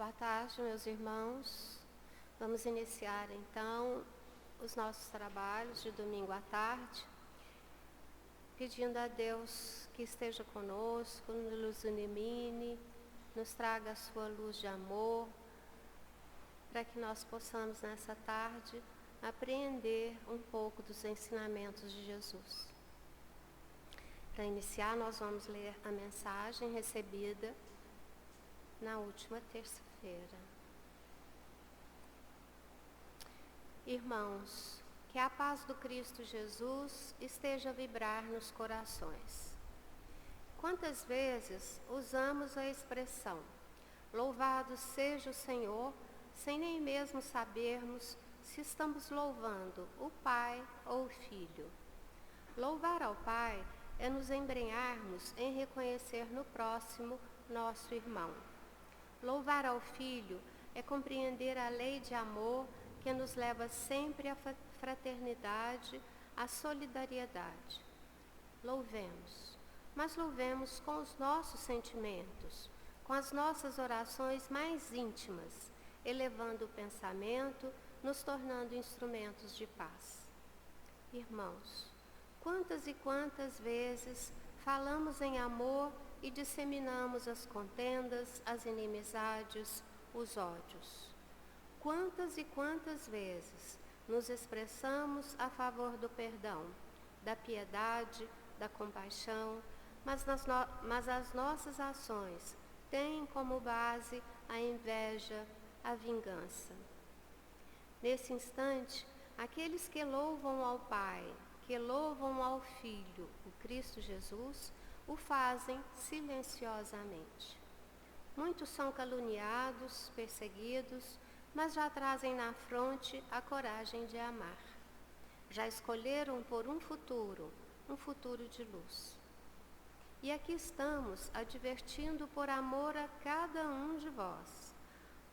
Boa tarde, meus irmãos. Vamos iniciar então os nossos trabalhos de domingo à tarde, pedindo a Deus que esteja conosco, nos ilumine, nos traga a sua luz de amor, para que nós possamos nessa tarde apreender um pouco dos ensinamentos de Jesus. Para iniciar, nós vamos ler a mensagem recebida na última terça-feira. Irmãos, que a paz do Cristo Jesus esteja a vibrar nos corações. Quantas vezes usamos a expressão "Louvado seja o Senhor", sem nem mesmo sabermos se estamos louvando o Pai ou o Filho. Louvar ao Pai é nos embrenharmos em reconhecer no próximo nosso irmão. Louvar ao Filho é compreender a lei de amor que nos leva sempre à fraternidade, à solidariedade. Louvemos, mas louvemos com os nossos sentimentos, com as nossas orações mais íntimas, elevando o pensamento, nos tornando instrumentos de paz. Irmãos, quantas e quantas vezes falamos em amor e disseminamos as contendas, as inimizades, os ódios. Quantas e quantas vezes nos expressamos a favor do perdão, da piedade, da compaixão, mas as nossas ações têm como base a inveja, a vingança. Nesse instante, aqueles que louvam ao Pai, que louvam ao Filho, o Cristo Jesus, o fazem silenciosamente. Muitos são caluniados, perseguidos, mas já trazem na fronte a coragem de amar. Já escolheram por um futuro de luz. E aqui estamos advertindo por amor a cada um de vós.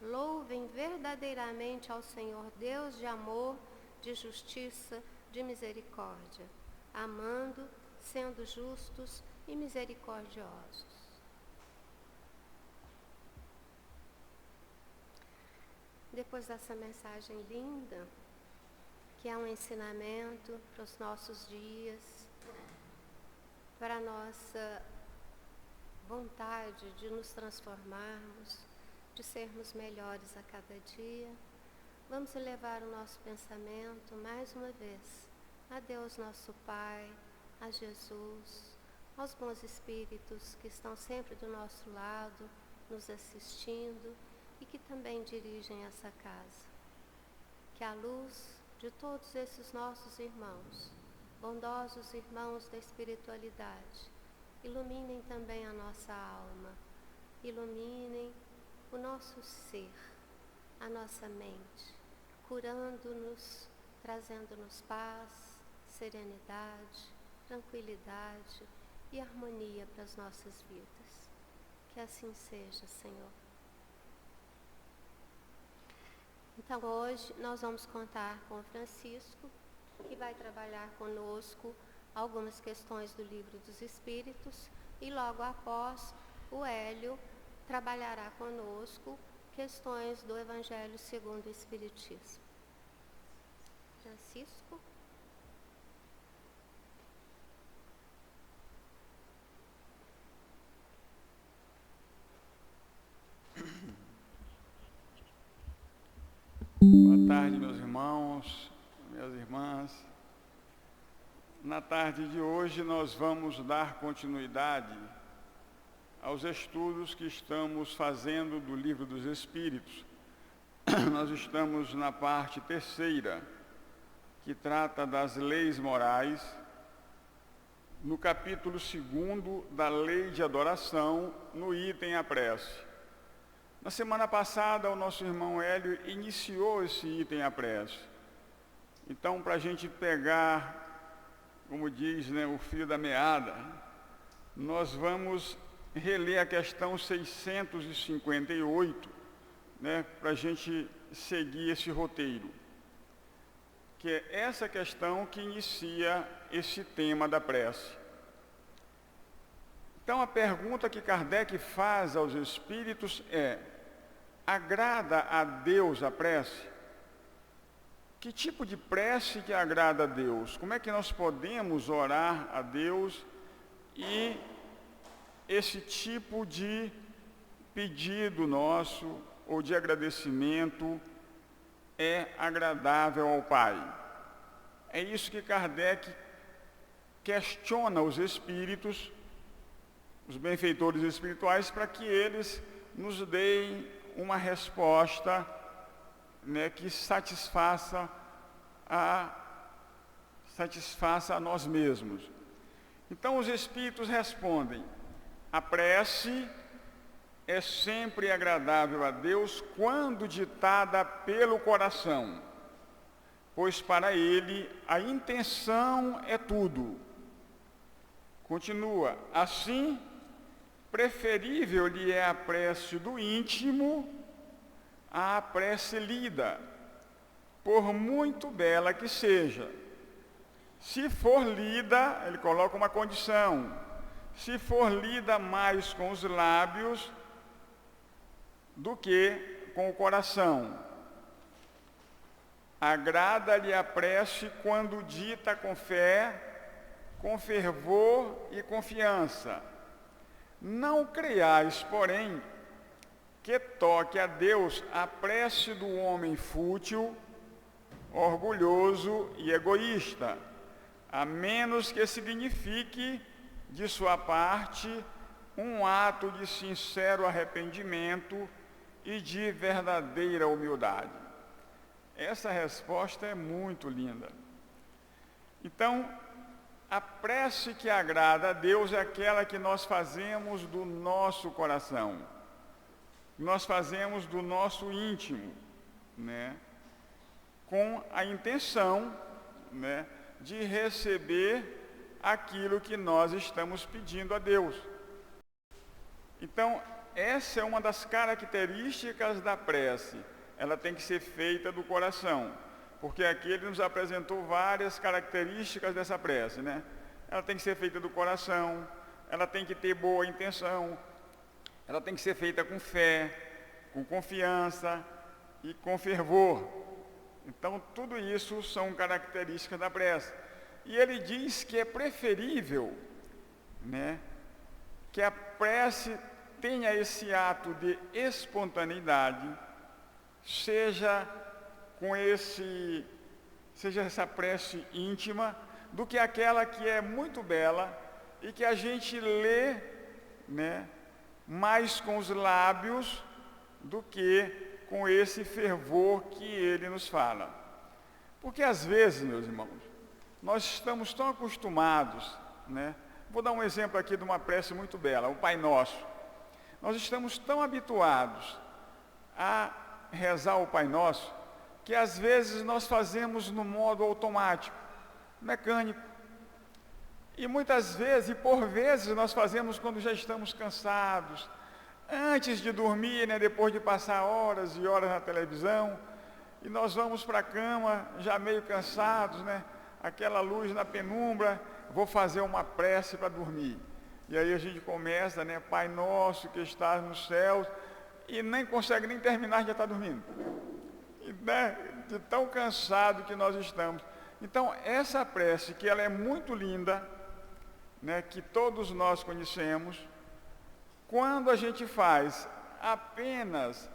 Louvem verdadeiramente ao Senhor Deus de amor, de justiça, de misericórdia, amando, sendo justos e misericordiosos. Depois dessa mensagem linda, que é um ensinamento para os nossos dias, para a nossa vontade de nos transformarmos, de sermos melhores a cada dia, vamos elevar o nosso pensamento mais uma vez a Deus nosso Pai, a Jesus, aos bons espíritos que estão sempre do nosso lado, nos assistindo e que também dirigem essa casa. Que a luz de todos esses nossos irmãos, bondosos irmãos da espiritualidade, iluminem também a nossa alma, iluminem o nosso ser, a nossa mente, curando-nos, trazendo-nos paz, serenidade, tranquilidade e harmonia para as nossas vidas. Que assim seja, Senhor. Então hoje nós vamos contar com o Francisco, que vai trabalhar conosco algumas questões do Livro dos Espíritos, e logo após o Hélio trabalhará conosco questões do Evangelho segundo o Espiritismo. Francisco. Boa tarde, meus irmãos, minhas irmãs. Na tarde de hoje nós vamos dar continuidade aos estudos que estamos fazendo do Livro dos Espíritos. Nós estamos na parte terceira, que trata das leis morais, no capítulo 2 da Lei de Adoração, no item A Prece. Na semana passada, o nosso irmão Hélio iniciou esse item A Prece. Então, para a gente pegar, como diz, o fio da meada, nós vamos reler a questão 658, para a gente seguir esse roteiro, que é essa questão que inicia esse tema da prece. Então, a pergunta que Kardec faz aos espíritos é: agrada a Deus a prece? Que tipo de prece que agrada a Deus? Como é que nós podemos orar a Deus e esse tipo de pedido nosso ou de agradecimento é agradável ao Pai? É isso que Kardec questiona os espíritos, os benfeitores espirituais, para que eles nos deem uma resposta, né, que satisfaça a nós mesmos. Então os espíritos respondem: a prece é sempre agradável a Deus quando ditada pelo coração, pois para ele a intenção é tudo. Continua: assim, preferível lhe é a prece do íntimo à prece lida, por muito bela que seja. Se for lida, ele coloca uma condição: se for lida mais com os lábios do que com o coração. Agrada-lhe a prece quando dita com fé, com fervor e confiança. Não creiais, porém, que toque a Deus a prece do homem fútil, orgulhoso e egoísta, a menos que signifique, de sua parte, um ato de sincero arrependimento e de verdadeira humildade. Essa resposta é muito linda. Então, a prece que agrada a Deus é aquela que nós fazemos do nosso coração, nós fazemos do nosso íntimo, né, com a intenção, né, de receber aquilo que nós estamos pedindo a Deus. Então, essa é uma das características da prece. Ela tem que ser feita do coração, porque aqui ele nos apresentou várias características dessa prece, né? Ela tem que ser feita do coração, ela tem que ter boa intenção, ela tem que ser feita com fé, com confiança e com fervor. Então, tudo isso são características da prece. E ele diz que é preferível, né, que a prece tenha esse ato de espontaneidade, seja essa prece íntima, do que aquela que é muito bela e que a gente lê, né, mais com os lábios do que com esse fervor que ele nos fala. Porque às vezes, meus irmãos, nós estamos tão acostumados, né? Vou dar um exemplo aqui de uma prece muito bela, o Pai Nosso. Nós estamos tão habituados a rezar o Pai Nosso, que às vezes nós fazemos no modo automático, mecânico. E muitas vezes, e por vezes, nós fazemos quando já estamos cansados, antes de dormir, né, depois de passar horas e horas na televisão, e nós vamos para a cama já meio cansados, né, aquela luz na penumbra, vou fazer uma prece para dormir. E aí a gente começa, né, Pai Nosso que estás nos céus, e nem consegue nem terminar, já está dormindo. E, né, de tão cansado que nós estamos. Então, essa prece, que ela é muito linda, né, que todos nós conhecemos, quando a gente faz apenas,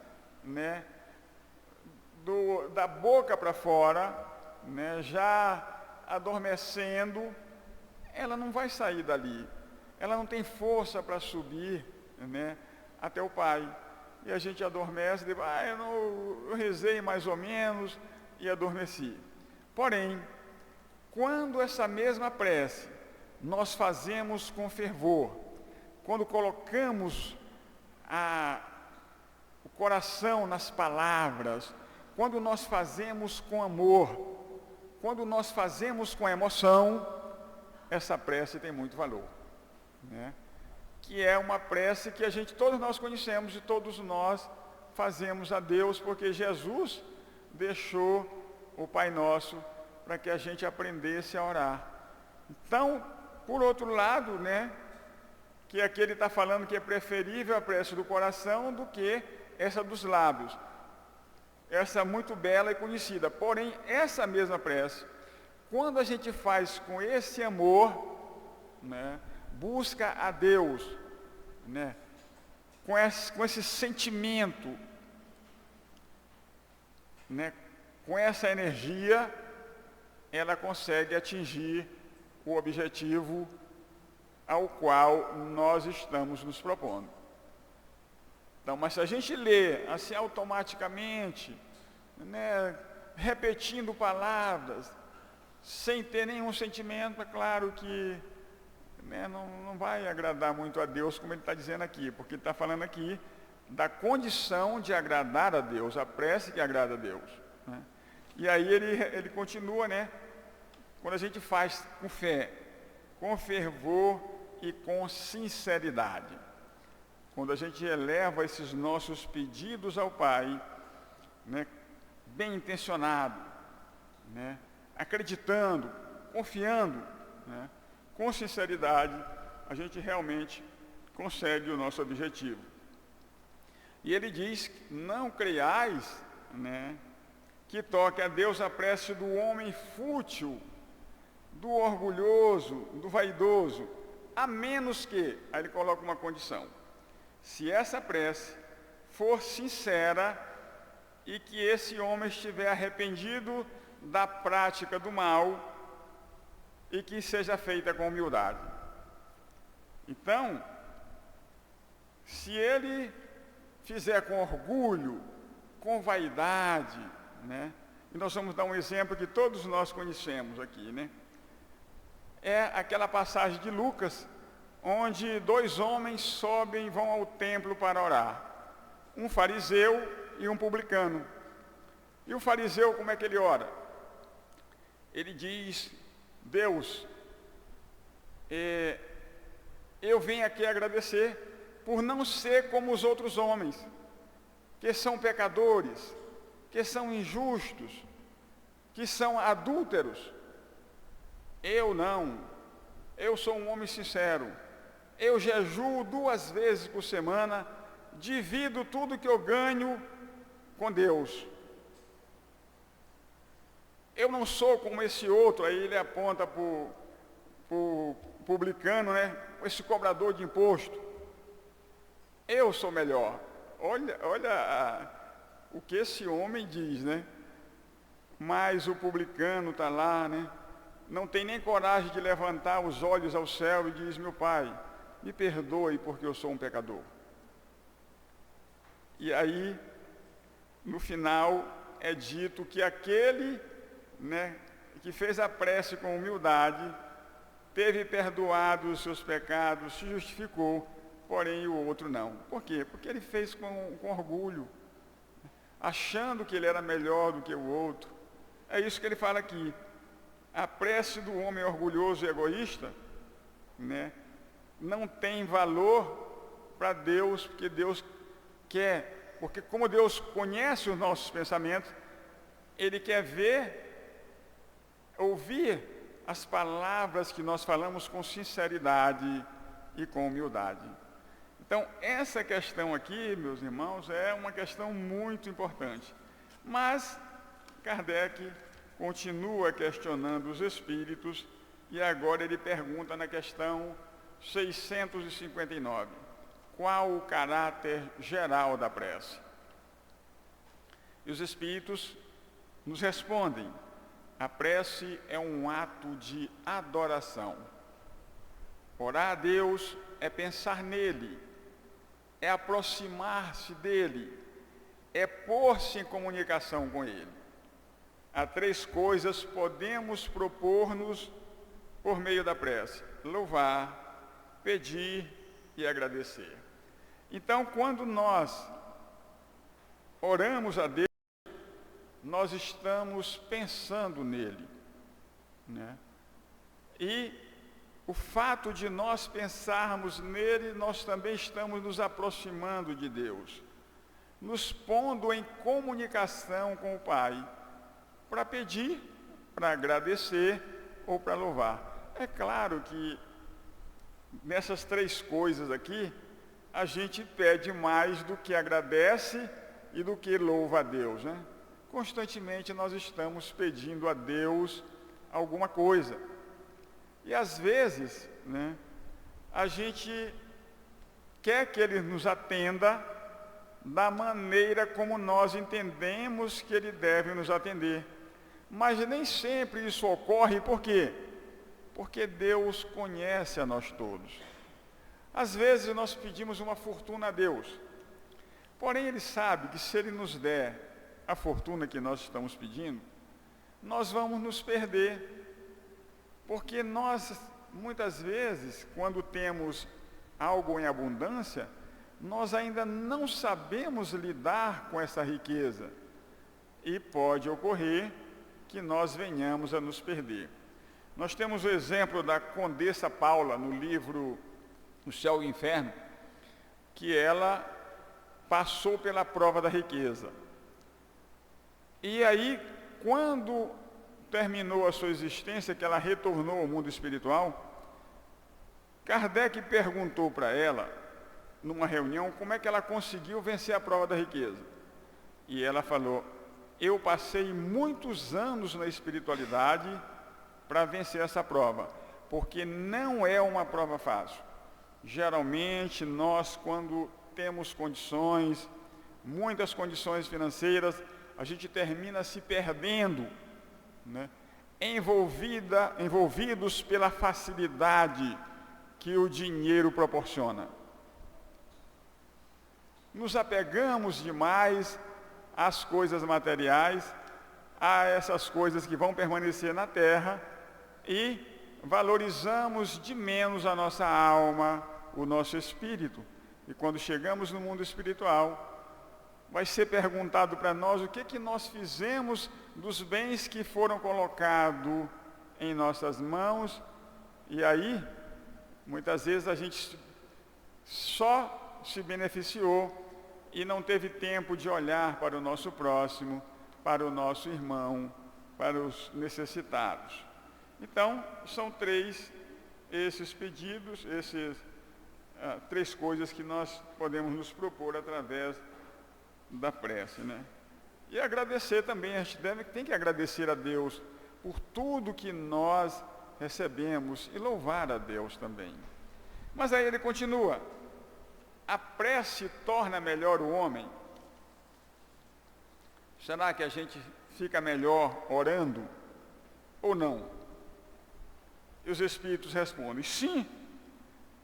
né, da boca para fora, né, já adormecendo, ela não vai sair dali. Ela não tem força para subir, né, até o Pai. E a gente adormece, e diz, eu rezei mais ou menos e adormeci. Porém, quando essa mesma prece nós fazemos com fervor, quando colocamos o coração nas palavras, quando nós fazemos com amor, quando nós fazemos com emoção, essa prece tem muito valor, né? Que é uma prece que todos nós conhecemos e todos nós fazemos a Deus, porque Jesus deixou o Pai Nosso para que a gente aprendesse a orar. Então, por outro lado, né, que aqui ele está falando que é preferível a prece do coração do que essa dos lábios, essa muito bela e conhecida. Porém, essa mesma prece, quando a gente faz com esse amor, né, busca a Deus, né, com esse sentimento, né, com essa energia, ela consegue atingir o objetivo ao qual nós estamos nos propondo. Então, mas se a gente lê assim automaticamente, né, repetindo palavras, sem ter nenhum sentimento, é claro que, né, não vai agradar muito a Deus, como ele está dizendo aqui, porque ele está falando aqui da condição de agradar a Deus, a prece que agrada a Deus, né? E aí ele continua, né? Quando a gente faz com fé, com fervor e com sinceridade, quando a gente eleva esses nossos pedidos ao Pai, né, bem intencionado, né, acreditando, confiando, né, com sinceridade, a gente realmente consegue o nosso objetivo. E ele diz: não creiais, né, que toque a Deus a prece do homem fútil, do orgulhoso, do vaidoso, a menos que, aí ele coloca uma condição: se essa prece for sincera e que esse homem estiver arrependido da prática do mal e que seja feita com humildade. Então, se ele fizer com orgulho, com vaidade, né? E nós vamos dar um exemplo que todos nós conhecemos aqui, né? É aquela passagem de Lucas, onde 2 homens sobem e vão ao templo para orar. Um fariseu e um publicano. E o fariseu, como é que ele ora? Ele diz: Deus, eu venho aqui agradecer por não ser como os outros homens, que são pecadores, que são injustos, que são adúlteros. Eu não, eu sou um homem sincero, eu jejuo 2 vezes por semana, divido tudo que eu ganho com Deus. Eu não sou como esse outro, aí ele aponta para o publicano, né? Esse cobrador de imposto. Eu sou melhor. Olha o que esse homem diz, né? Mas o publicano está lá, né? Não tem nem coragem de levantar os olhos ao céu e diz: meu Pai, me perdoe porque eu sou um pecador. E aí, no final, é dito que aquele, né, que fez a prece com humildade, teve perdoado os seus pecados, se justificou, porém o outro não. Por quê? Porque ele fez com orgulho, achando que ele era melhor do que o outro. É isso que ele fala aqui. A prece do homem orgulhoso e egoísta, né, não tem valor para Deus, porque Deus quer, porque como Deus conhece os nossos pensamentos, Ele quer ouvir as palavras que nós falamos com sinceridade e com humildade. Então, essa questão aqui, meus irmãos, é uma questão muito importante. Mas Kardec continua questionando os espíritos e agora ele pergunta na questão 659. Qual o caráter geral da prece? E os espíritos nos respondem: a prece é um ato de adoração. Orar a Deus é pensar nele, é aproximar-se dele, é pôr-se em comunicação com ele. Há 3 coisas podemos propor-nos por meio da prece: louvar, pedir e agradecer. Então, quando nós oramos a Deus, nós estamos pensando nele, né? E o fato de nós pensarmos nele, nós também estamos nos aproximando de Deus, nos pondo em comunicação com o Pai, para pedir, para agradecer ou para louvar. É claro que nessas 3 coisas aqui, a gente pede mais do que agradece e do que louva a Deus, né? Constantemente nós estamos pedindo a Deus alguma coisa. E às vezes, né, a gente quer que Ele nos atenda da maneira como nós entendemos que Ele deve nos atender. Mas nem sempre isso ocorre, por quê? Porque Deus conhece a nós todos. Às vezes nós pedimos uma fortuna a Deus, porém Ele sabe que se Ele nos der a fortuna que nós estamos pedindo, nós vamos nos perder, porque nós, muitas vezes, quando temos algo em abundância, nós ainda não sabemos lidar com essa riqueza, e pode ocorrer que nós venhamos a nos perder. Nós temos o exemplo da Condessa Paula, no livro O Céu e o Inferno, que ela passou pela prova da riqueza. E aí, quando terminou a sua existência, que ela retornou ao mundo espiritual, Kardec perguntou para ela, numa reunião, como é que ela conseguiu vencer a prova da riqueza. E ela falou: eu passei muitos anos na espiritualidade para vencer essa prova, porque não é uma prova fácil. Geralmente nós, quando temos condições, muitas condições financeiras, a gente termina se perdendo, né? Envolvidos pela facilidade que o dinheiro proporciona. Nos apegamos demais às coisas materiais, a essas coisas que vão permanecer na terra, e valorizamos de menos a nossa alma, o nosso espírito. E quando chegamos no mundo espiritual, vai ser perguntado para nós o que nós fizemos dos bens que foram colocados em nossas mãos. E aí, muitas vezes a gente só se beneficiou e não teve tempo de olhar para o nosso próximo, para o nosso irmão, para os necessitados. Então, são esses pedidos, três coisas que nós podemos nos propor através da prece, né? E agradecer também, a gente tem que agradecer a Deus por tudo que nós recebemos e louvar a Deus também. Mas aí ele continua: a prece torna melhor o homem. Será que a gente fica melhor orando ou não? E os Espíritos respondem: sim,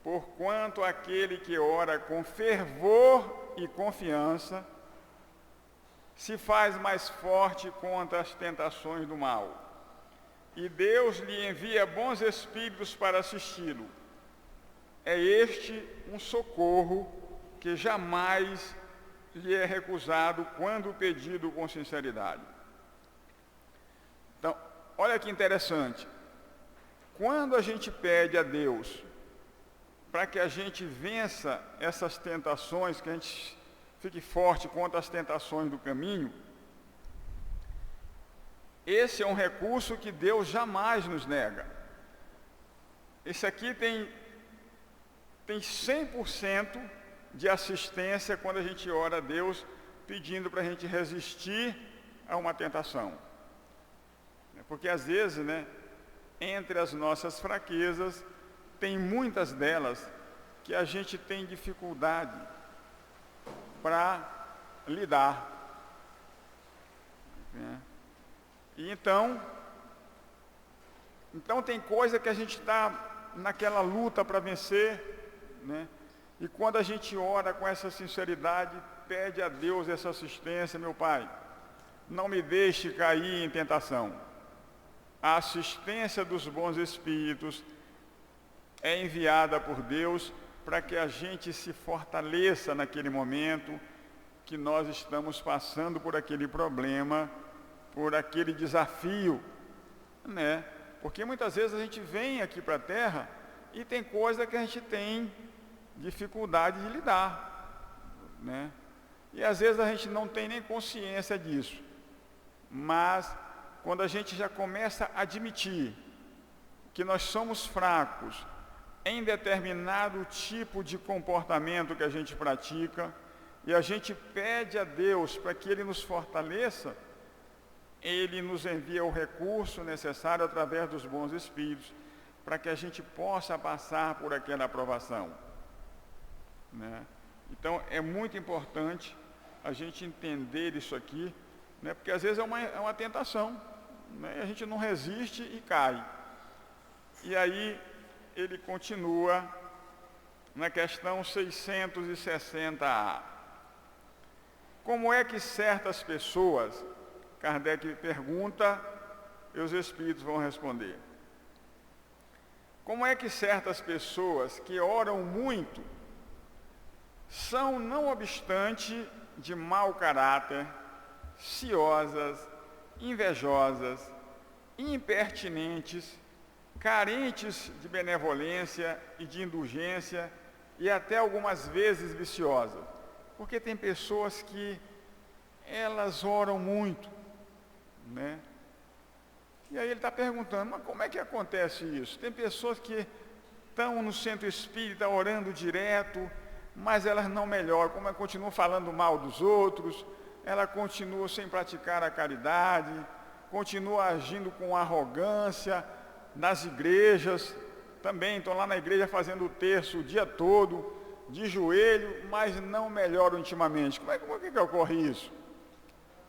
porquanto aquele que ora com fervor e confiança se faz mais forte contra as tentações do mal, e Deus lhe envia bons espíritos para assisti-lo. É este um socorro que jamais lhe é recusado quando pedido com sinceridade. Então, olha que interessante. Quando a gente pede a Deus para que a gente vença essas tentações, que a gente fique forte contra as tentações do caminho, esse é um recurso que Deus jamais nos nega. Esse aqui tem 100% de assistência quando a gente ora a Deus pedindo para a gente resistir a uma tentação. Porque às vezes, né, entre as nossas fraquezas, tem muitas delas que a gente tem dificuldade para lidar. E então tem coisa que a gente está naquela luta para vencer, né? E quando a gente ora com essa sinceridade, pede a Deus essa assistência: meu Pai, não me deixe cair em tentação. A assistência dos bons espíritos é enviada por Deus para que a gente se fortaleça naquele momento que nós estamos passando por aquele problema, por aquele desafio, né? Porque muitas vezes a gente vem aqui para a Terra e tem coisa que a gente tem dificuldade de lidar, né? E às vezes a gente não tem nem consciência disso. Mas quando a gente já começa a admitir que nós somos fracos, em determinado tipo de comportamento que a gente pratica, e a gente pede a Deus para que Ele nos fortaleça, Ele nos envia o recurso necessário através dos bons espíritos, para que a gente possa passar por aquela aprovação, né? Então é muito importante a gente entender isso aqui, né? Porque às vezes é uma tentação, né? A gente não resiste e cai. E aí ele continua na questão 660A. Como é que certas pessoas, Kardec pergunta e os espíritos vão responder. Como é que certas pessoas que oram muito são, não obstante, de mau caráter, ciosas, invejosas, impertinentes, carentes de benevolência e de indulgência e até algumas vezes viciosas? Porque tem pessoas que elas oram muito, né? E aí ele está perguntando, mas como é que acontece isso? Tem pessoas que estão no centro espírita orando direto, mas elas não melhoram, como elas continuam falando mal dos outros, ela continua sem praticar a caridade, continua agindo com arrogância nas igrejas, também estão lá na igreja fazendo o terço o dia todo, de joelho, mas não melhoram intimamente. Como é que ocorre isso?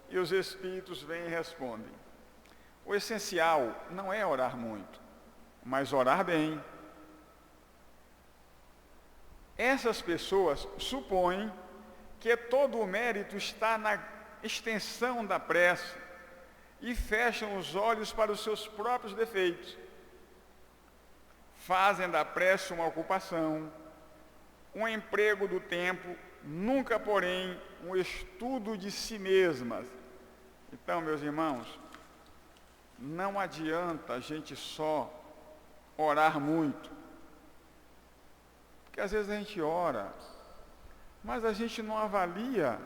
E os espíritos vêm e respondem. O essencial não é orar muito, mas orar bem. Essas pessoas supõem que todo o mérito está na extensão da prece e fecham os olhos para os seus próprios defeitos. Fazem da prece uma ocupação, um emprego do tempo, nunca, porém, um estudo de si mesmas. Então, meus irmãos, não adianta a gente só orar muito, porque às vezes a gente ora, mas a gente não avalia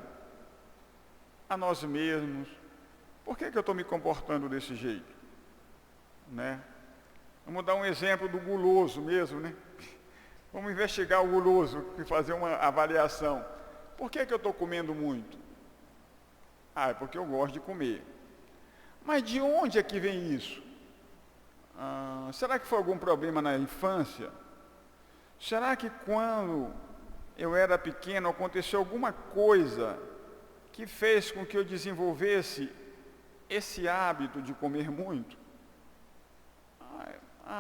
a nós mesmos. Por que eu estou me comportando desse jeito? Né? Vamos dar um exemplo do guloso mesmo, né? Vamos investigar o guloso e fazer uma avaliação. Por que eu estou comendo muito? É porque eu gosto de comer. Mas de onde é que vem isso? Será que foi algum problema na infância? Será que quando eu era pequeno aconteceu alguma coisa que fez com que eu desenvolvesse esse hábito de comer muito?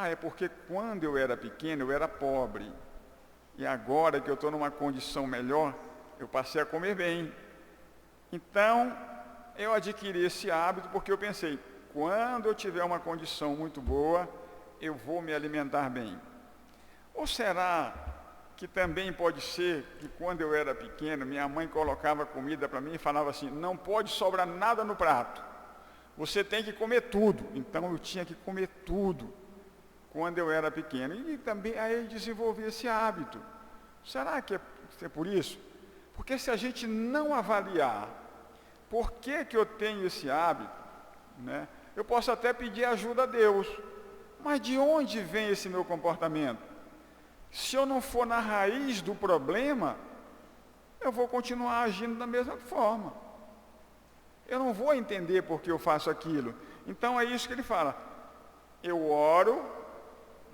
É porque quando eu era pequeno eu era pobre. E agora que eu estou numa condição melhor, eu passei a comer bem. Então, eu adquiri esse hábito porque eu pensei, quando eu tiver uma condição muito boa, eu vou me alimentar bem. Ou será que também pode ser que quando eu era pequeno, minha mãe colocava comida para mim e falava assim, não pode sobrar nada no prato, você tem que comer tudo. Então eu tinha que comer tudo quando eu era pequeno. E também aí eu desenvolvi esse hábito. Será que é por isso? Porque se a gente não avaliar por que eu tenho esse hábito, né, eu posso até pedir ajuda a Deus, mas de onde vem esse meu comportamento? Se eu não for na raiz do problema, eu vou continuar agindo da mesma forma. Eu não vou entender por que eu faço aquilo. Então é isso que ele fala. Eu oro,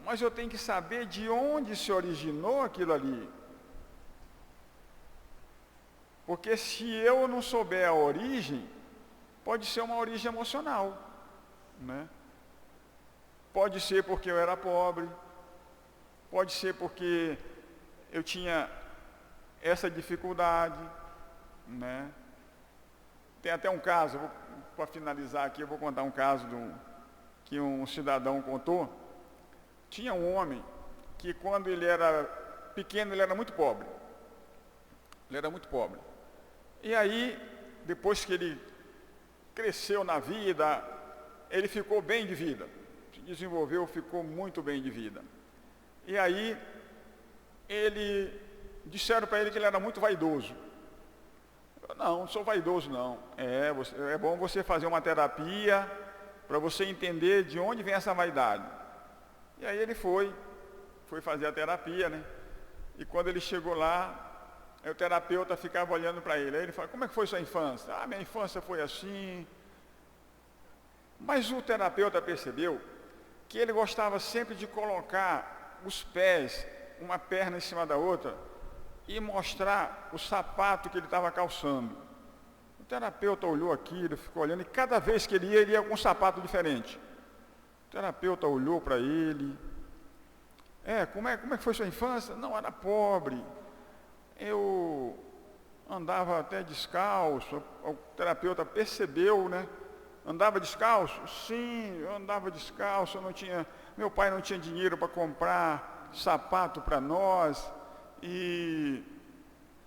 mas eu tenho que saber de onde se originou aquilo ali. Porque se eu não souber a origem, pode ser uma origem emocional, né? Pode ser porque eu era pobre, pode ser porque eu tinha essa dificuldade, né? Tem até um caso, para finalizar aqui, eu vou contar um caso que um cidadão contou. Tinha um homem que quando ele era pequeno, ele era muito pobre. Ele era muito pobre. E aí, depois que ele cresceu na vida, ele ficou bem de vida. Se desenvolveu, ficou muito bem de vida. E aí, disseram para ele que ele era muito vaidoso. Não sou vaidoso não. É bom você fazer uma terapia para você entender de onde vem essa vaidade. E aí ele foi foi fazer a terapia, né? E quando ele chegou lá, o terapeuta ficava olhando para ele. Aí ele falou, como é que foi sua infância? Ah, minha infância foi assim. Mas o terapeuta percebeu que ele gostava sempre de colocar os pés, uma perna em cima da outra, e mostrar o sapato que ele estava calçando. O terapeuta olhou aquilo, ficou olhando, e cada vez que ele ia com um sapato diferente. O terapeuta olhou para ele. Como é que foi sua infância? Não, era pobre. Eu andava até descalço. O terapeuta percebeu, né? Andava descalço? Sim, eu andava descalço. Meu pai não tinha dinheiro para comprar sapato para nós. E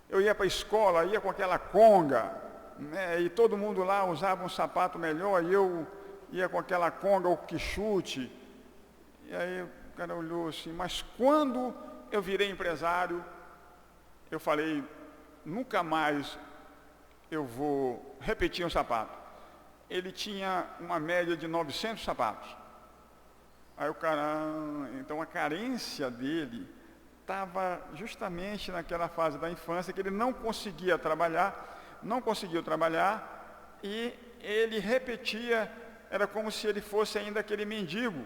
eu ia para a escola, ia com aquela conga, né? E todo mundo lá usava um sapato melhor, e eu ia com aquela conga, o quichute. E aí o cara olhou assim, mas quando eu virei empresário, eu falei, nunca mais eu vou repetir um sapato. Ele tinha uma média de 900 sapatos. Aí o cara, então a carência dele estava justamente naquela fase da infância que ele não conseguiu trabalhar, e ele repetia, era como se ele fosse ainda aquele mendigo,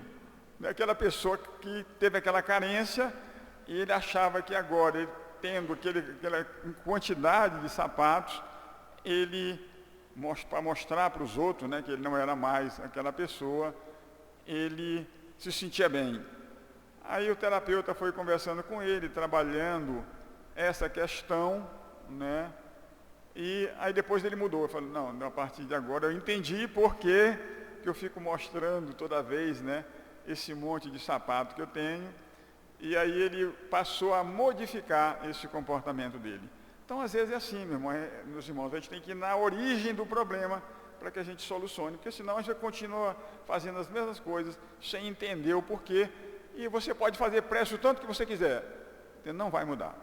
aquela pessoa que teve aquela carência, e ele achava que agora, ele tendo aquela quantidade de sapatos, para mostrar para os outros, né, que ele não era mais aquela pessoa, ele se sentia bem. Aí o terapeuta foi conversando com ele, trabalhando essa questão, né? E aí depois ele mudou. Eu falei, não, a partir de agora eu entendi por que eu fico mostrando toda vez, né, esse monte de sapato que eu tenho. E aí ele passou a modificar esse comportamento dele. Então, às vezes é assim, meus irmãos, a gente tem que ir na origem do problema para que a gente solucione, porque senão a gente continua fazendo as mesmas coisas sem entender o porquê. E você pode fazer prece o tanto que você quiser, não vai mudar.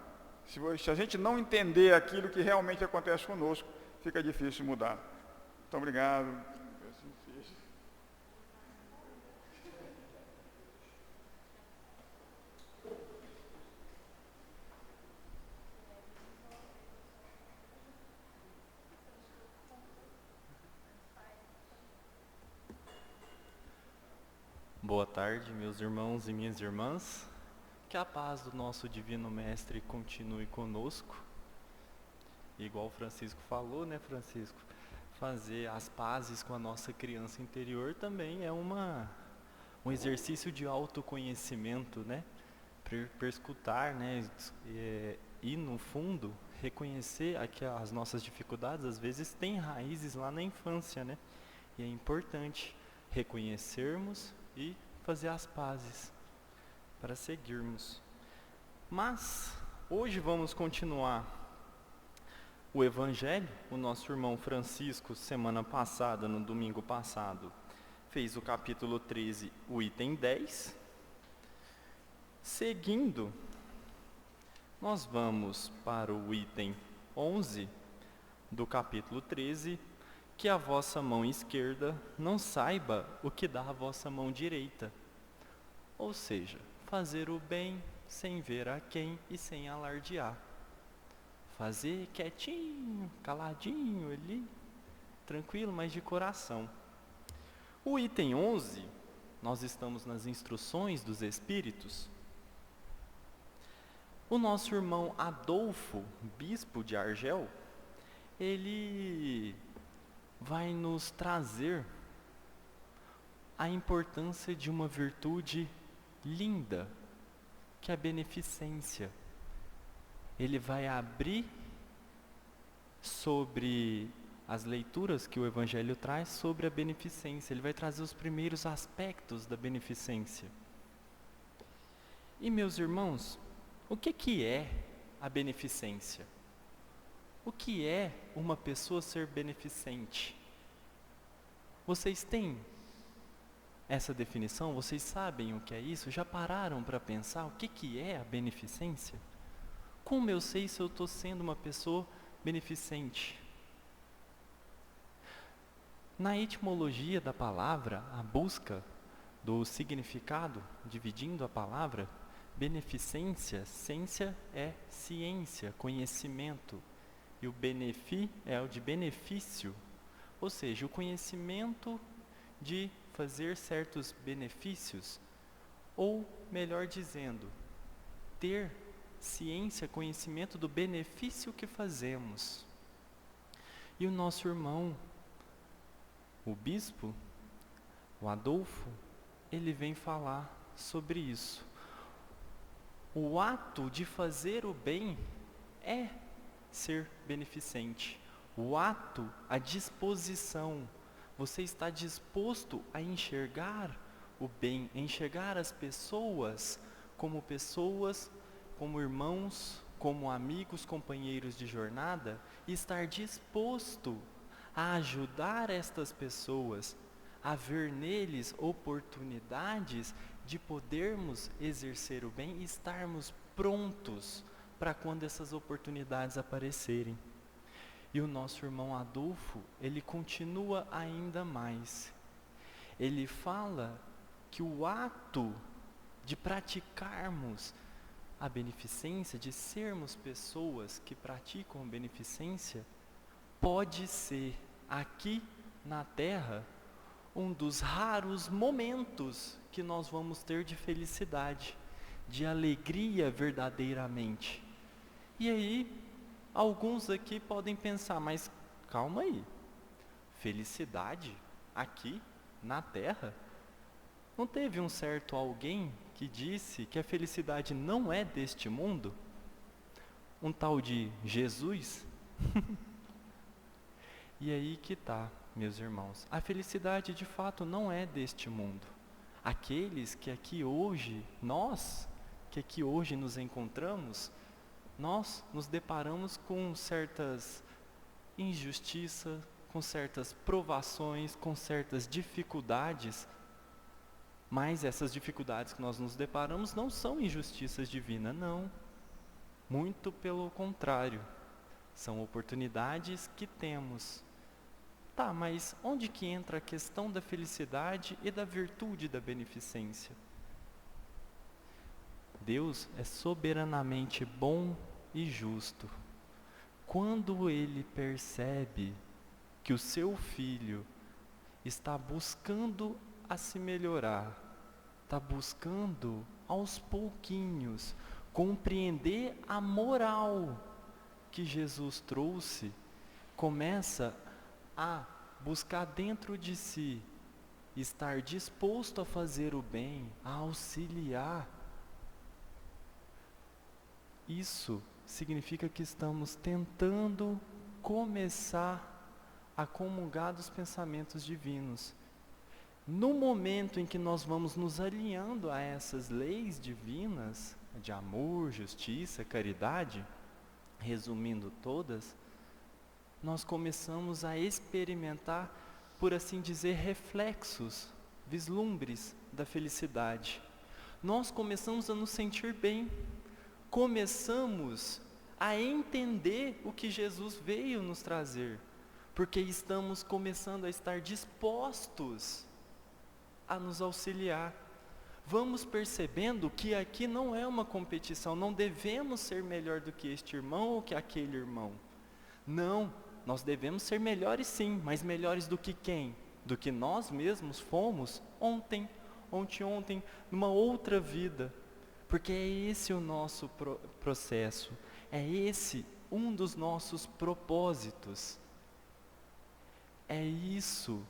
Se a gente não entender aquilo que realmente acontece conosco, fica difícil mudar. Muito obrigado. Boa tarde, meus irmãos e minhas irmãs. Que a paz do nosso Divino Mestre continue conosco. Igual o Francisco falou, né, Francisco? Fazer as pazes com a nossa criança interior também é um exercício de autoconhecimento, né? Perscutar, né? E no fundo, reconhecer que as nossas dificuldades, às vezes, têm raízes lá na infância, né? E é importante reconhecermos e fazer as pazes para seguirmos. Mas hoje vamos continuar o Evangelho. O nosso irmão Francisco, semana passada, no domingo passado, fez o capítulo 13, o item 10. Seguindo, nós vamos para o item 11 do capítulo 13, que a vossa mão esquerda não saiba o que dá a vossa mão direita. Ou seja, fazer o bem sem ver a quem e sem alardear. Fazer quietinho, caladinho ali, tranquilo, mas de coração. O item 11, nós estamos nas instruções dos Espíritos. O nosso irmão Adolfo, bispo de Argel, ele vai nos trazer a importância de uma virtude linda, que é a beneficência. Ele vai abrir sobre as leituras que o Evangelho traz sobre a beneficência. Ele vai trazer os primeiros aspectos da beneficência. E, meus irmãos, o que é a beneficência? O que é uma pessoa ser beneficente? Vocês têm essa definição? Vocês sabem o que é isso? Já pararam para pensar o que é a beneficência? Como eu sei se eu estou sendo uma pessoa beneficente? Na etimologia da palavra, a busca do significado, dividindo a palavra, Beneficência, ciência é ciência, conhecimento. E o benefi é o de benefício, ou seja, o conhecimento de fazer certos benefícios, ou melhor dizendo, ter ciência, conhecimento do benefício que fazemos. E o nosso irmão, o bispo, o Adolfo, ele vem falar sobre isso. O ato de fazer o bem é ser beneficente. O ato, a disposição, você está disposto a enxergar o bem, a enxergar as pessoas, como irmãos, como amigos, companheiros de jornada, e estar disposto a ajudar estas pessoas, a ver neles oportunidades de podermos exercer o bem e estarmos prontos para quando essas oportunidades aparecerem. E o nosso irmão Adolfo, ele continua ainda mais. Ele fala que o ato de praticarmos a beneficência, de sermos pessoas que praticam beneficência, pode ser aqui na Terra um dos raros momentos que nós vamos ter de felicidade, de alegria verdadeiramente. E aí, alguns aqui podem pensar, mas calma aí, felicidade aqui na Terra? Não teve um certo alguém que disse que a felicidade não é deste mundo? Um tal de Jesus? E aí que tá, meus irmãos, a felicidade de fato não é deste mundo. Aqueles que aqui hoje, nós que aqui hoje nos encontramos, nós nos deparamos com certas injustiças, com certas provações, com certas dificuldades, mas essas dificuldades que nós nos deparamos não são injustiças divinas, não. Muito pelo contrário, são oportunidades que temos. Tá, mas onde que entra a questão da felicidade e da virtude da beneficência? Deus é soberanamente bom e justo. Quando Ele percebe que o seu filho está buscando a se melhorar, está buscando aos pouquinhos compreender a moral que Jesus trouxe, começa a buscar dentro de si, estar disposto a fazer o bem, a auxiliar. Isso significa que estamos tentando começar a comungar dos pensamentos divinos. No momento em que nós vamos nos alinhando a essas leis divinas, de amor, justiça, caridade, resumindo todas, nós começamos a experimentar, por assim dizer, reflexos, vislumbres da felicidade. Nós começamos a nos sentir bem, começamos a entender o que Jesus veio nos trazer, porque estamos começando a estar dispostos a nos auxiliar. Vamos percebendo que aqui não é uma competição, não devemos ser melhor do que este irmão ou que aquele irmão. Não, nós devemos ser melhores sim, mas melhores do que quem? Do que nós mesmos fomos ontem, numa outra vida. Porque é esse o nosso processo, é esse um dos nossos propósitos. É isso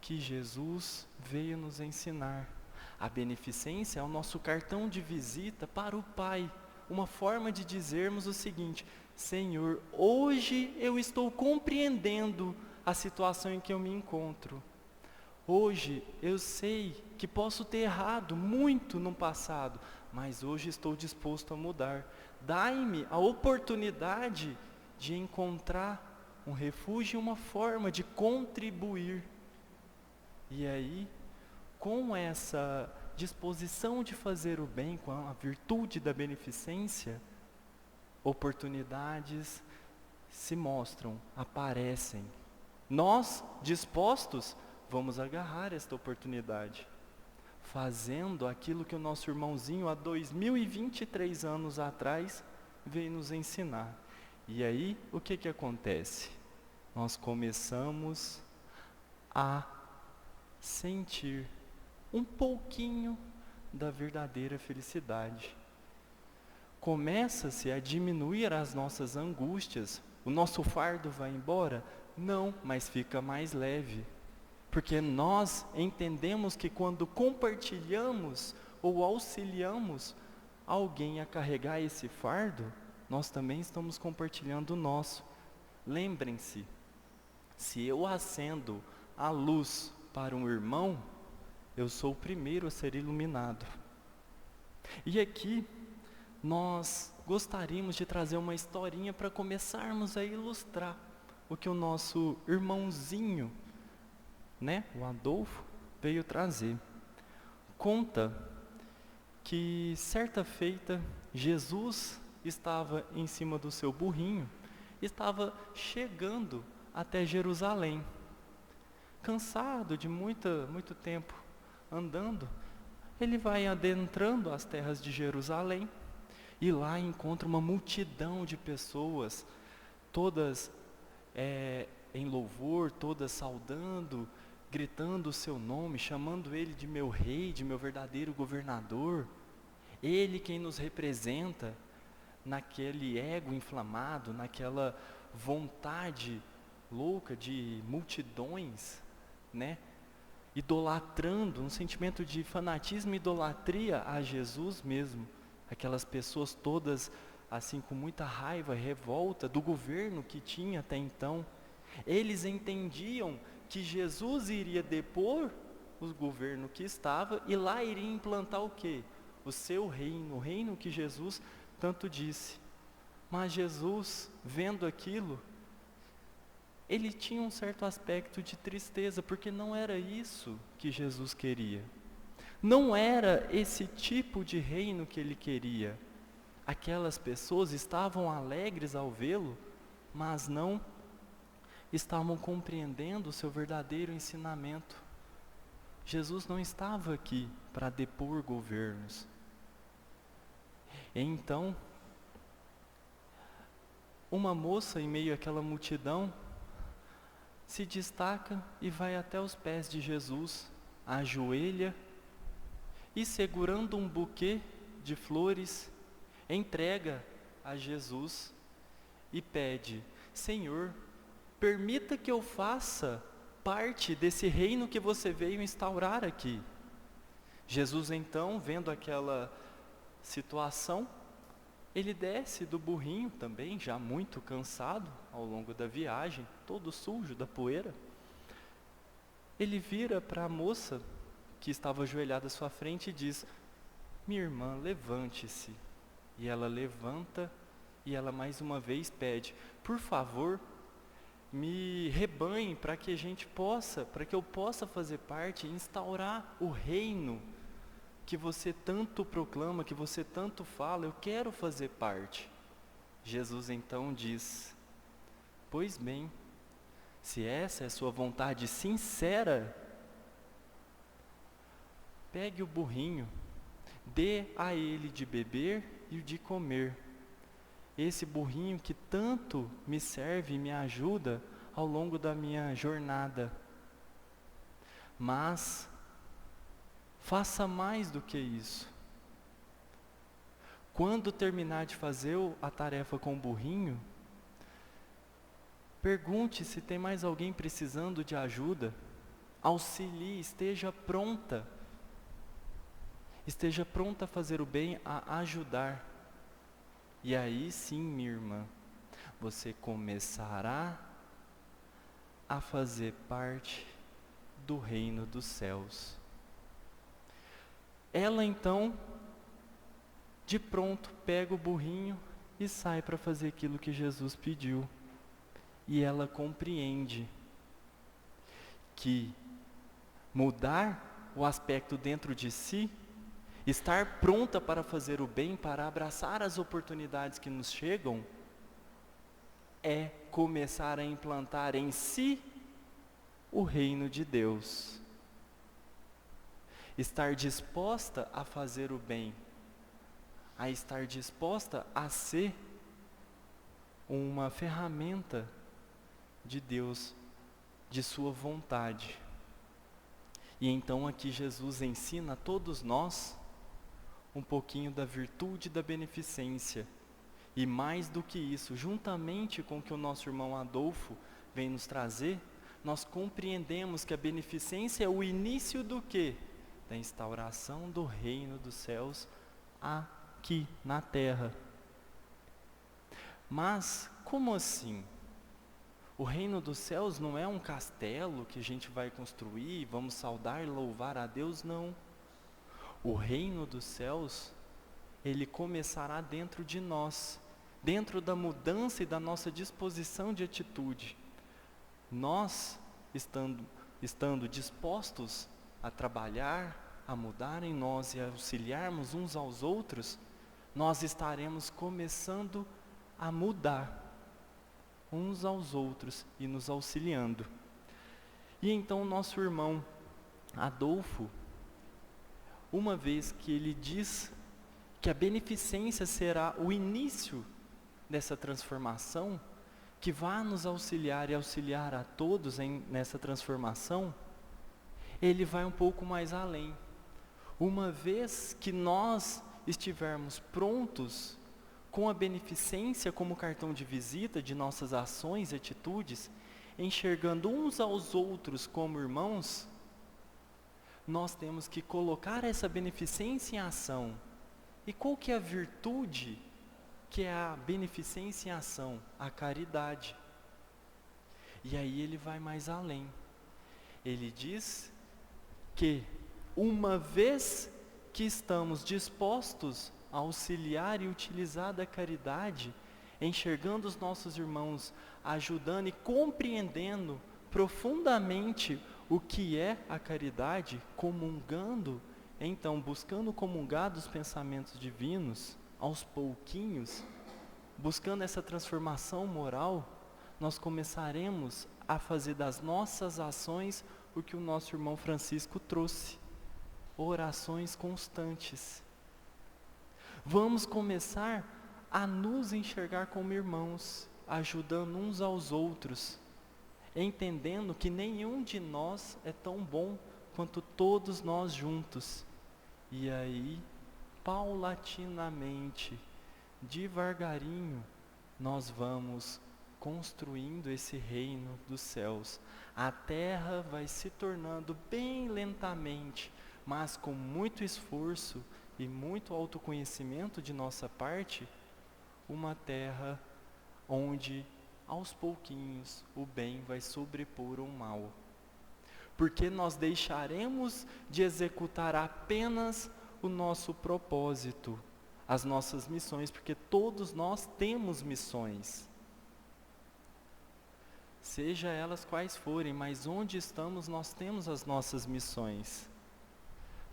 que Jesus veio nos ensinar. A beneficência é o nosso cartão de visita para o Pai, uma forma de dizermos o seguinte: Senhor, hoje eu estou compreendendo a situação em que eu me encontro. Hoje eu sei que posso ter errado muito no passado, mas hoje estou disposto a mudar. Dai-me a oportunidade de encontrar um refúgio e uma forma de contribuir. E aí, com essa disposição de fazer o bem, com a virtude da beneficência, oportunidades se mostram, aparecem. Nós, dispostos, vamos agarrar esta oportunidade. fazendo aquilo que o nosso irmãozinho há 2023 anos atrás veio nos ensinar. E aí, o que acontece? Nós começamos a sentir um pouquinho da verdadeira felicidade. Começa-se a diminuir as nossas angústias. O nosso fardo vai embora? Não, mas fica mais leve. Porque nós entendemos que quando compartilhamos ou auxiliamos alguém a carregar esse fardo, nós também estamos compartilhando o nosso. Lembrem-se, se eu acendo a luz para um irmão, eu sou o primeiro a ser iluminado. E aqui, nós gostaríamos de trazer uma historinha para começarmos a ilustrar o que o nosso irmãozinho, o Adolfo, veio trazer. Conta que certa feita, Jesus estava em cima do seu burrinho, estava chegando até Jerusalém. Cansado de muito tempo andando, ele vai adentrando as terras de Jerusalém e lá encontra uma multidão de pessoas, todas em louvor, todas saudando, gritando o seu nome, chamando ele de meu rei, de meu verdadeiro governador. Ele quem nos representa naquele ego inflamado, naquela vontade louca de multidões, idolatrando, um sentimento de fanatismo e idolatria a Jesus mesmo. Aquelas pessoas todas assim com muita raiva, revolta do governo que tinha até então. Eles entendiam que Jesus iria depor o governo que estava e lá iria implantar o quê? O seu reino, o reino que Jesus tanto disse. Mas Jesus, vendo aquilo, ele tinha um certo aspecto de tristeza, porque não era isso que Jesus queria. Não era esse tipo de reino que ele queria. Aquelas pessoas estavam alegres ao vê-lo, mas não estavam compreendendo o seu verdadeiro ensinamento. Jesus não estava aqui para depor governos. Então, uma moça em meio àquela multidão se destaca e vai até os pés de Jesus, ajoelha e, segurando um buquê de flores, entrega a Jesus e pede: Senhor, permita que eu faça parte desse reino que você veio instaurar aqui. Jesus então, vendo aquela situação, ele desce do burrinho também, já muito cansado ao longo da viagem, todo sujo da poeira. Ele vira para a moça que estava ajoelhada à sua frente e diz: minha irmã, levante-se. E ela levanta e ela mais uma vez pede: por favor, me rebanhe para que eu possa fazer parte e instaurar o reino que você tanto proclama, que você tanto fala, eu quero fazer parte. Jesus então diz: pois bem, se essa é a sua vontade sincera, pegue o burrinho, dê a ele de beber e de comer. Esse burrinho que tanto me serve e me ajuda ao longo da minha jornada. Mas faça mais do que isso. Quando terminar de fazer a tarefa com o burrinho, pergunte se tem mais alguém precisando de ajuda. Auxilie, esteja pronta. Esteja pronta a fazer o bem, a ajudar. E aí sim, minha irmã, você começará a fazer parte do reino dos céus. Ela então, de pronto, pega o burrinho e sai para fazer aquilo que Jesus pediu. E ela compreende que mudar o aspecto dentro de si, estar pronta para fazer o bem, para abraçar as oportunidades que nos chegam, é começar a implantar em si o reino de Deus. estar disposta a fazer o bem, a estar disposta a ser uma ferramenta de Deus, de sua vontade. E então aqui Jesus ensina a todos nós um pouquinho da virtude da beneficência. E mais do que isso, juntamente com o que o nosso irmão Adolfo vem nos trazer, nós compreendemos que a beneficência é o início do quê? Da instauração do reino dos céus aqui na terra. Mas, como assim? O reino dos céus não é um castelo que a gente vai construir, vamos saudar e louvar a Deus, não. O reino dos céus, ele começará dentro de nós, dentro da mudança e da nossa disposição de atitude. Nós, estando dispostos a trabalhar, a mudar em nós e a auxiliarmos uns aos outros, nós estaremos começando a mudar uns aos outros e nos auxiliando. E então nosso irmão Adolfo, uma vez que ele diz que a beneficência será o início dessa transformação, que vai nos auxiliar e auxiliar a todos nessa transformação, ele vai um pouco mais além. Uma vez que nós estivermos prontos com a beneficência como cartão de visita de nossas ações e atitudes, enxergando uns aos outros como irmãos, nós temos que colocar essa beneficência em ação. E qual que é a virtude que é a beneficência em ação? A caridade. E aí ele vai mais além. Ele diz que uma vez que estamos dispostos a auxiliar e utilizar da caridade, enxergando os nossos irmãos, ajudando e compreendendo profundamente o que é a caridade, comungando, então buscando comungar dos pensamentos divinos, aos pouquinhos, buscando essa transformação moral, nós começaremos a fazer das nossas ações o que o nosso irmão Francisco trouxe: orações constantes. Vamos começar a nos enxergar como irmãos, ajudando uns aos outros, entendendo que nenhum de nós é tão bom quanto todos nós juntos. E aí, paulatinamente, devagarinho, nós vamos construindo esse reino dos céus. A terra vai se tornando bem lentamente, mas com muito esforço e muito autoconhecimento de nossa parte, uma terra onde aos pouquinhos o bem vai sobrepor o mal. Porque nós deixaremos de executar apenas o nosso propósito, as nossas missões, porque todos nós temos missões. Seja elas quais forem, mas onde estamos nós temos as nossas missões.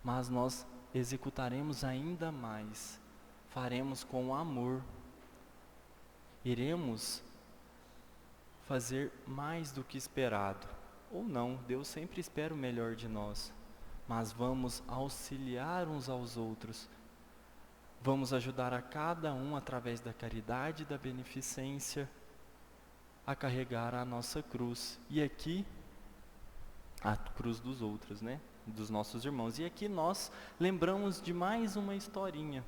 Mas nós executaremos ainda mais, faremos com amor, iremos fazer mais do que esperado, ou não, Deus sempre espera o melhor de nós, mas vamos auxiliar uns aos outros, vamos ajudar a cada um através da caridade e da beneficência a carregar a nossa cruz, e aqui a cruz dos outros, né? Dos nossos irmãos. E aqui nós lembramos de mais uma historinha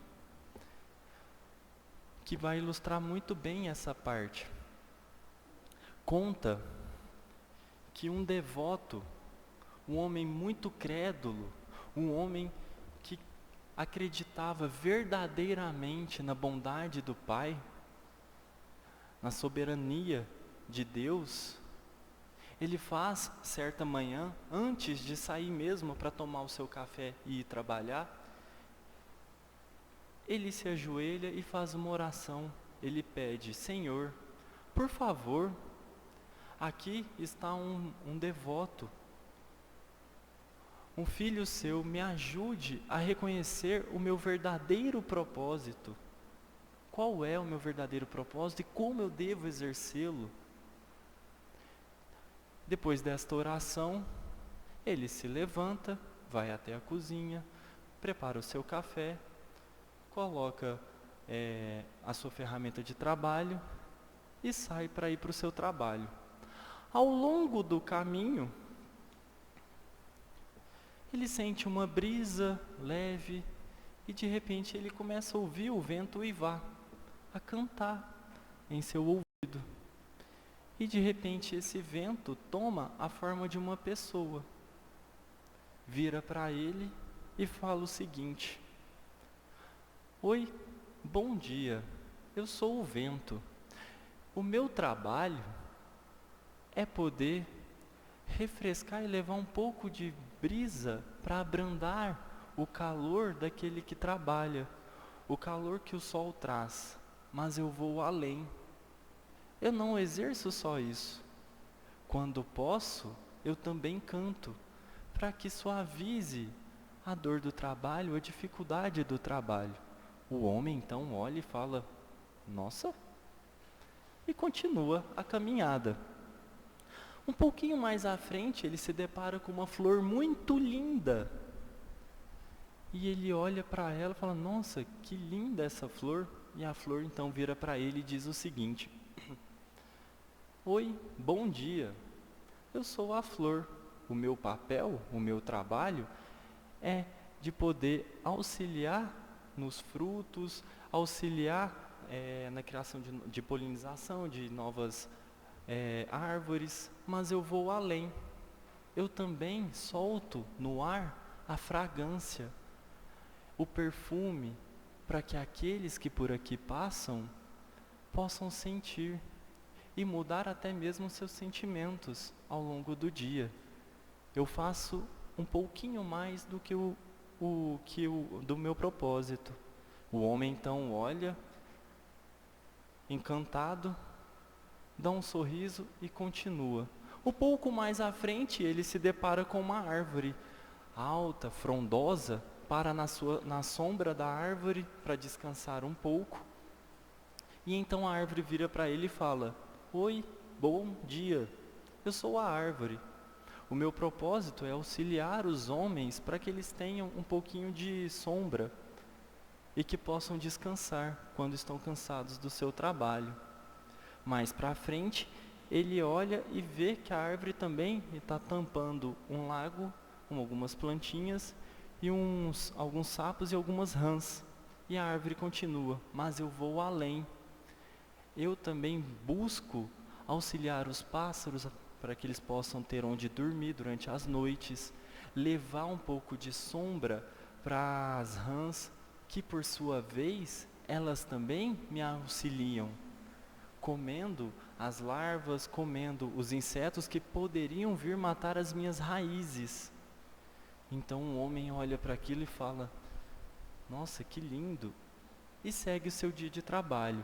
que vai ilustrar muito bem essa parte. Conta que um devoto, um homem muito crédulo, um homem que acreditava verdadeiramente na bondade do Pai, na soberania de Deus, ele faz, certa manhã, antes de sair mesmo para tomar o seu café e ir trabalhar, ele se ajoelha e faz uma oração. Ele pede: Senhor, por favor, aqui está um devoto, um filho seu, me ajude a reconhecer o meu verdadeiro propósito. Qual é o meu verdadeiro propósito e como eu devo exercê-lo? Depois desta oração, ele se levanta, vai até a cozinha, prepara o seu café, coloca a sua ferramenta de trabalho e sai para ir para o seu trabalho. Ao longo do caminho, ele sente uma brisa leve e de repente ele começa a ouvir o vento uivar, a cantar em seu ouvido. E de repente esse vento toma a forma de uma pessoa. Vira para ele e fala o seguinte: oi, bom dia, eu sou o vento. O meu trabalho é poder refrescar e levar um pouco de brisa para abrandar o calor daquele que trabalha, o calor que o sol traz, mas eu vou além. Eu não exerço só isso. Quando posso, eu também canto, para que suavize a dor do trabalho, a dificuldade do trabalho. O homem então olha e fala: nossa, e continua a caminhada. Um pouquinho mais à frente, ele se depara com uma flor muito linda. E ele olha para ela e fala: nossa, que linda essa flor. E a flor então vira para ele e diz o seguinte: oi, bom dia, eu sou a flor. O meu papel, o meu trabalho é de poder auxiliar nos frutos, auxiliar na criação de polinização, de novas árvores, mas eu vou além. Eu também solto no ar a fragrância, o perfume, para que aqueles que por aqui passam possam sentir e mudar até mesmo seus sentimentos ao longo do dia. Eu faço um pouquinho mais do que do meu propósito. O homem então olha, encantado, dá um sorriso e continua. Um pouco mais à frente, ele se depara com uma árvore alta, frondosa, para na sombra da árvore para descansar um pouco. E então a árvore vira para ele e fala: oi, bom dia, eu sou a árvore. O meu propósito é auxiliar os homens para que eles tenham um pouquinho de sombra e que possam descansar quando estão cansados do seu trabalho. Mais para frente, ele olha e vê que a árvore também está tampando um lago com algumas plantinhas e alguns sapos e algumas rãs. E a árvore continua: mas eu vou além. Eu também busco auxiliar os pássaros para que eles possam ter onde dormir durante as noites, levar um pouco de sombra para as rãs, que por sua vez, elas também me auxiliam, comendo as larvas, comendo os insetos que poderiam vir matar as minhas raízes. Então o homem olha para aquilo e fala: nossa, que lindo, e segue o seu dia de trabalho.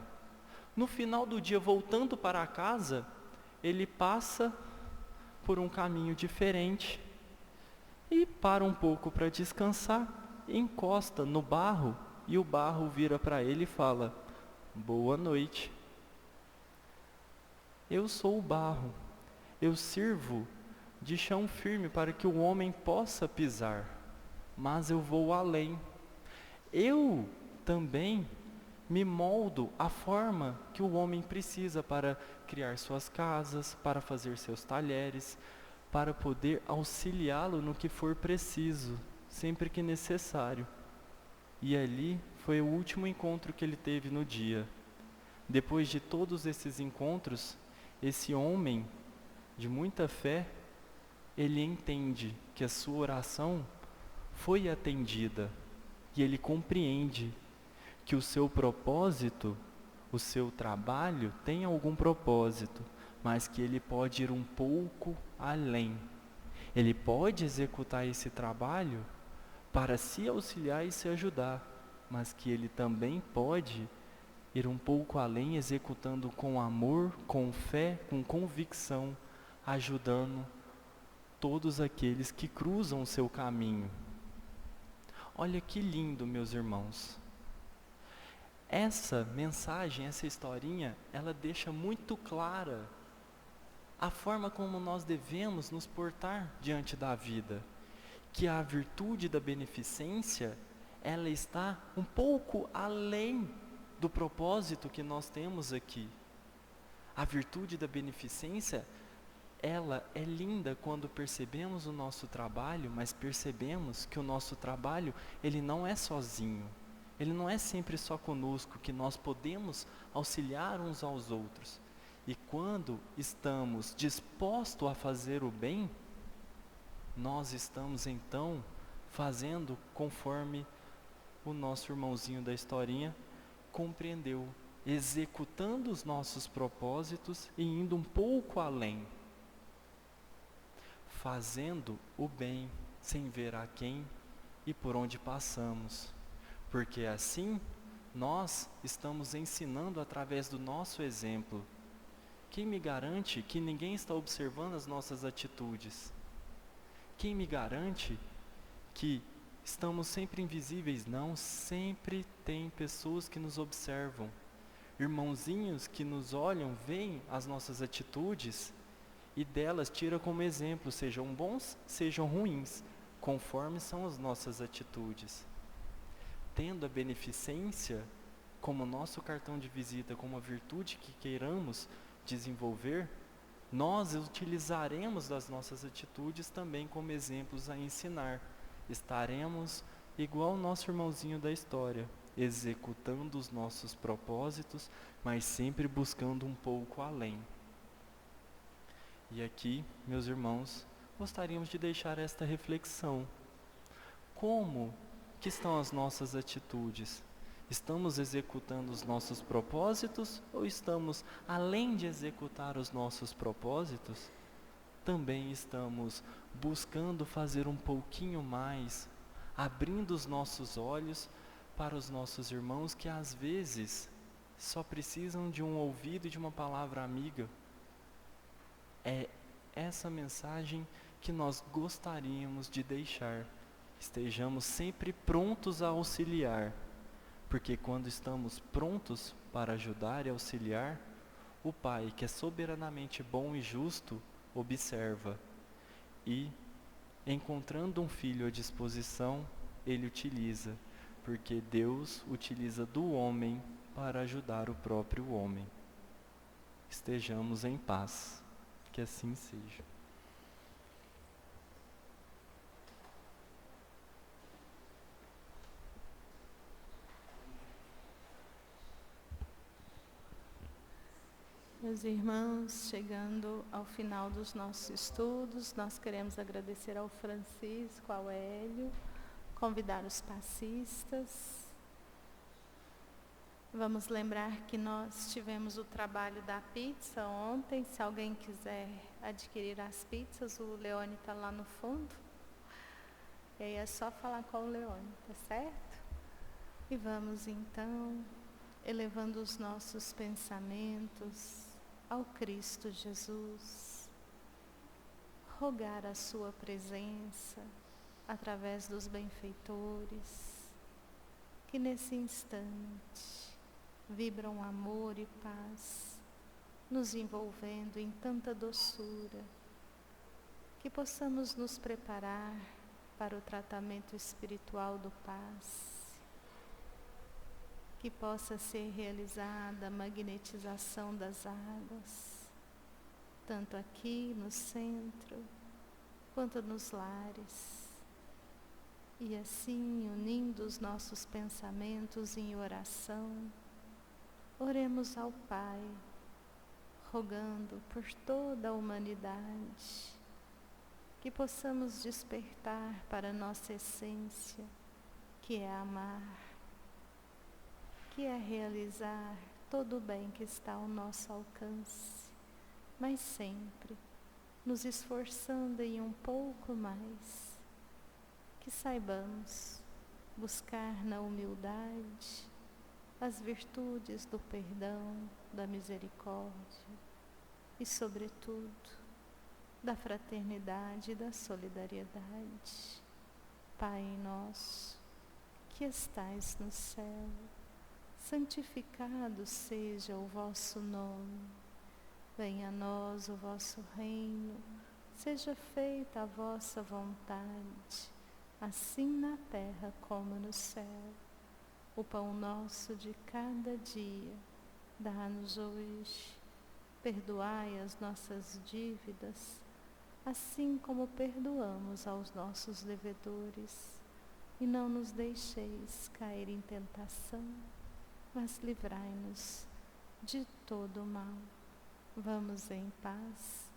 No final do dia, voltando para casa, ele passa por um caminho diferente e para um pouco para descansar, encosta no barro e o barro vira para ele e fala: boa noite. Eu sou o barro, eu sirvo de chão firme para que o homem possa pisar, mas eu vou além. Eu também me moldo a forma que o homem precisa para criar suas casas, para fazer seus talheres, para poder auxiliá-lo no que for preciso, sempre que necessário. E ali foi o último encontro que ele teve no dia. Depois de todos esses encontros, esse homem de muita fé, ele entende que a sua oração foi atendida e ele compreende que o seu propósito, o seu trabalho tem algum propósito, mas que ele pode ir um pouco além. Ele pode executar esse trabalho para se auxiliar e se ajudar, mas que ele também pode ir um pouco além, executando com amor, com fé, com convicção, ajudando todos aqueles que cruzam o seu caminho. Olha que lindo, meus irmãos. Essa mensagem, essa historinha, ela deixa muito clara a forma como nós devemos nos portar diante da vida. que a virtude da beneficência, ela está um pouco além do propósito que nós temos aqui. A virtude da beneficência, ela é linda quando percebemos o nosso trabalho, mas percebemos que o nosso trabalho, ele não é sozinho. Ele não é sempre só conosco, que nós podemos auxiliar uns aos outros. E quando estamos dispostos a fazer o bem, nós estamos então fazendo conforme o nosso irmãozinho da historinha compreendeu, executando os nossos propósitos e indo um pouco além. Fazendo o bem sem ver a quem e por onde passamos. Porque assim, nós estamos ensinando através do nosso exemplo. Quem me garante que ninguém está observando as nossas atitudes? Quem me garante que estamos sempre invisíveis? Não, sempre tem pessoas que nos observam. Irmãozinhos que nos olham, veem as nossas atitudes e delas tira como exemplo, sejam bons, sejam ruins, conforme são as nossas atitudes. Tendo a beneficência como nosso cartão de visita, como a virtude que queiramos desenvolver, nós utilizaremos das nossas atitudes também como exemplos a ensinar. Estaremos igual o nosso irmãozinho da história, executando os nossos propósitos, mas sempre buscando um pouco além. E aqui, meus irmãos, gostaríamos de deixar esta reflexão. Como que estão as nossas atitudes? Estamos executando os nossos propósitos ou estamos, além de executar os nossos propósitos, também estamos buscando fazer um pouquinho mais, abrindo os nossos olhos para os nossos irmãos que às vezes só precisam de um ouvido e de uma palavra amiga? É essa mensagem que nós gostaríamos de deixar. Estejamos sempre prontos a auxiliar, porque quando estamos prontos para ajudar e auxiliar, o Pai, que é soberanamente bom e justo, observa e, encontrando um filho à disposição, ele utiliza, porque Deus utiliza do homem para ajudar o próprio homem. Estejamos em paz. Que assim seja. Meus irmãos, chegando ao final dos nossos estudos, nós queremos agradecer ao Francisco, ao Hélio, convidar os passistas. Vamos lembrar que nós tivemos o trabalho da pizza ontem. Se alguém quiser adquirir as pizzas, o Leone está lá no fundo. E aí é só falar com o Leone, tá certo? E vamos então, elevando os nossos pensamentos ao Cristo Jesus, rogar a sua presença através dos benfeitores, que nesse instante vibram amor e paz, nos envolvendo em tanta doçura, que possamos nos preparar para o tratamento espiritual do passe, que possa ser realizada a magnetização das águas, tanto aqui no centro, quanto nos lares, e assim, unindo os nossos pensamentos em oração, oremos ao Pai, rogando por toda a humanidade, que possamos despertar para a nossa essência, que é amar, que é realizar todo o bem que está ao nosso alcance, mas sempre nos esforçando em um pouco mais, que saibamos buscar na humildade as virtudes do perdão, da misericórdia e, sobretudo, da fraternidade e da solidariedade. Pai nosso, que estais no céu, santificado seja o vosso nome. Venha a nós o vosso reino, seja feita a vossa vontade, assim na terra como no céu. O pão nosso de cada dia, dá-nos hoje. Perdoai as nossas dívidas, assim como perdoamos aos nossos devedores. E não nos deixeis cair em tentação, mas livrai-nos de todo o mal. Vamos em paz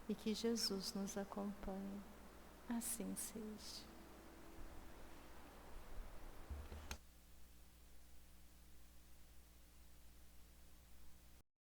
e que Jesus nos acompanhe. Assim seja.